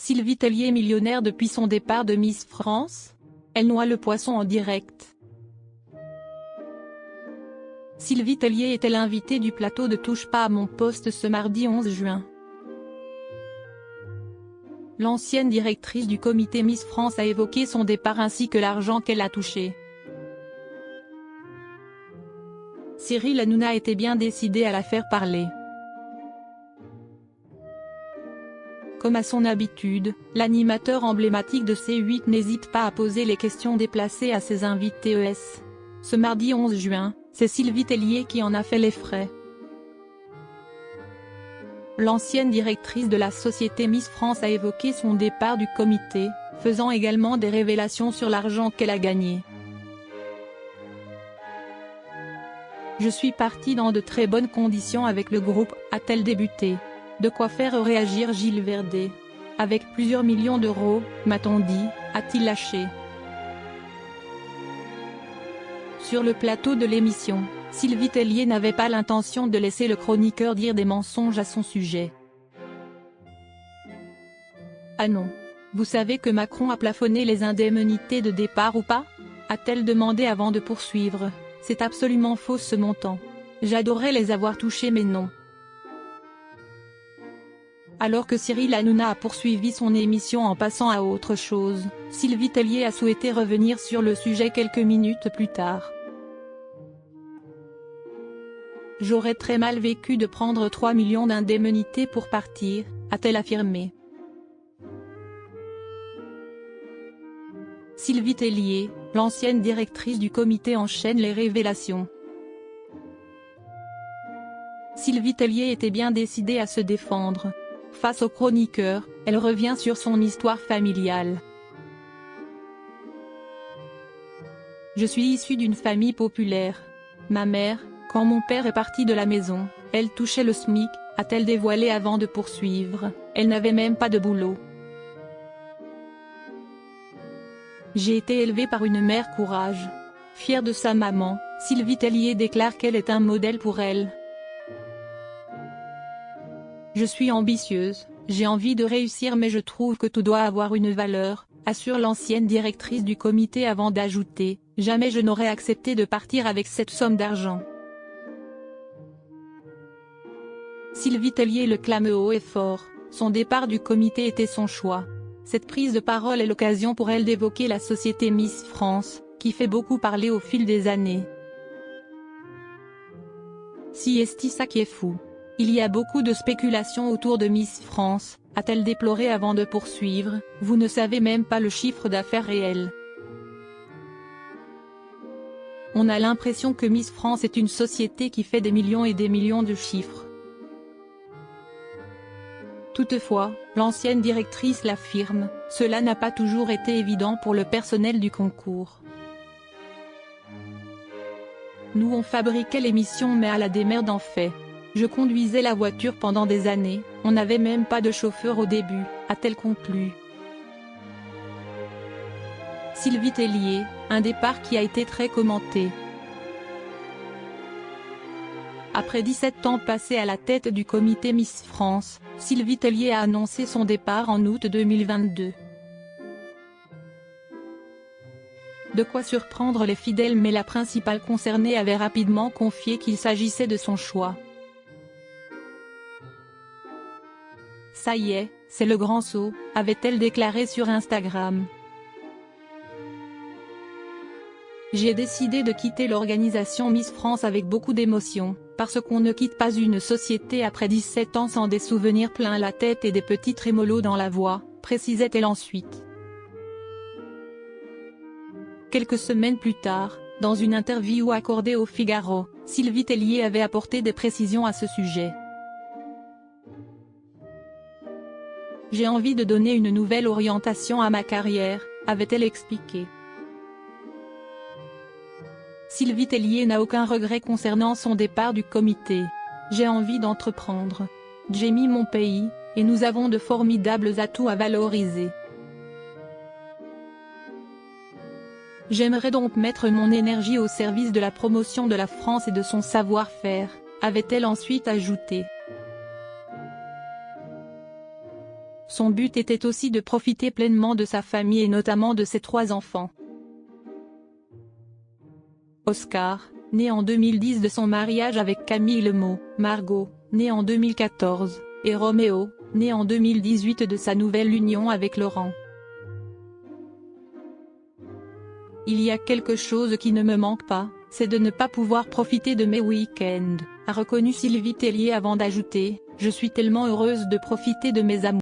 Sylvie Tellier millionnaire depuis son départ de Miss France? Elle noie le poisson en direct. Sylvie Tellier était l'invitée du plateau de Touche pas à mon poste ce mardi 11 juin. L'ancienne directrice du comité Miss France a évoqué son départ ainsi que l'argent qu'elle a touché. Cyril Hanouna était bien décidé à la faire parler. Comme à son habitude, l'animateur emblématique de C8 n'hésite pas à poser les questions déplacées à ses invités. Ce mardi 11 juin, c'est Sylvie Tellier qui en a fait les frais. L'ancienne directrice de la société Miss France a évoqué son départ du comité, faisant également des révélations sur l'argent qu'elle a gagné. Je suis partie dans de très bonnes conditions avec le groupe, a-t-elle débuté. De quoi faire réagir Gilles Verdet. Avec plusieurs millions d'euros, m'a-t-on dit, a-t-il lâché. Sur le plateau de l'émission, Sylvie Tellier n'avait pas l'intention de laisser le chroniqueur dire des mensonges à son sujet. Ah non. Vous savez que Macron a plafonné les indemnités de départ ou pas? A-t-elle demandé avant de poursuivre. C'est absolument faux ce montant. J'adorerais les avoir touchés mais non. Alors que Cyril Hanouna a poursuivi son émission en passant à autre chose, Sylvie Tellier a souhaité revenir sur le sujet quelques minutes plus tard. J'aurais très mal vécu de prendre 3 millions d'indemnités pour partir, a-t-elle affirmé. Sylvie Tellier, l'ancienne directrice du comité enchaîne les révélations. Sylvie Tellier était bien décidée à se défendre. Face au chroniqueur, elle revient sur son histoire familiale. Je suis issue d'une famille populaire. Ma mère, quand mon père est parti de la maison, elle touchait le SMIC, a-t-elle dévoilé avant de poursuivre, elle n'avait même pas de boulot. J'ai été élevée par une mère courage. Fière de sa maman, Sylvie Tellier déclare qu'elle est un modèle pour elle. Je suis ambitieuse, j'ai envie de réussir mais je trouve que tout doit avoir une valeur, assure l'ancienne directrice du comité avant d'ajouter, jamais je n'aurais accepté de partir avec cette somme d'argent. Sylvie Tellier le clame haut et fort, son départ du comité était son choix. Cette prise de parole est l'occasion pour elle d'évoquer la société Miss France, qui fait beaucoup parler au fil des années. Si est ça qui est fou. Il y a beaucoup de spéculations autour de Miss France, a-t-elle déploré avant de poursuivre, vous ne savez même pas le chiffre d'affaires réel. On a l'impression que Miss France est une société qui fait des millions et des millions de chiffres. Toutefois, l'ancienne directrice l'affirme, cela n'a pas toujours été évident pour le personnel du concours. Nous on fabriquait l'émission mais à la démerde en fait. Je conduisais la voiture pendant des années, on n'avait même pas de chauffeur au début, a-t-elle conclu. Sylvie Tellier, un départ qui a été très commenté. Après 17 ans passés à la tête du comité Miss France, Sylvie Tellier a annoncé son départ en août 2022. De quoi surprendre les fidèles mais la principale concernée avait rapidement confié qu'il s'agissait de son choix. Ça y est, c'est le grand saut, avait-elle déclaré sur Instagram. J'ai décidé de quitter l'organisation Miss France avec beaucoup d'émotion, parce qu'on ne quitte pas une société après 17 ans sans des souvenirs plein la tête et des petits trémolos dans la voix, précisait-elle ensuite. Quelques semaines plus tard, dans une interview accordée au Figaro, Sylvie Tellier avait apporté des précisions à ce sujet. J'ai envie de donner une nouvelle orientation à ma carrière, avait-elle expliqué. Sylvie Tellier n'a aucun regret concernant son départ du comité. J'ai envie d'entreprendre. J'ai mis mon pays, et nous avons de formidables atouts à valoriser. J'aimerais donc mettre mon énergie au service de la promotion de la France et de son savoir-faire, avait-elle ensuite ajouté. Son but était aussi de profiter pleinement de sa famille et notamment de ses 3 enfants. Oscar, né en 2010 de son mariage avec Camille Lemaux, Margot, née en 2014, et Roméo, né en 2018 de sa nouvelle union avec Laurent. Il y a quelque chose qui ne me manque pas, c'est de ne pas pouvoir profiter de mes week-ends, a reconnu Sylvie Tellier avant d'ajouter « Je suis tellement heureuse de profiter de mes amours ».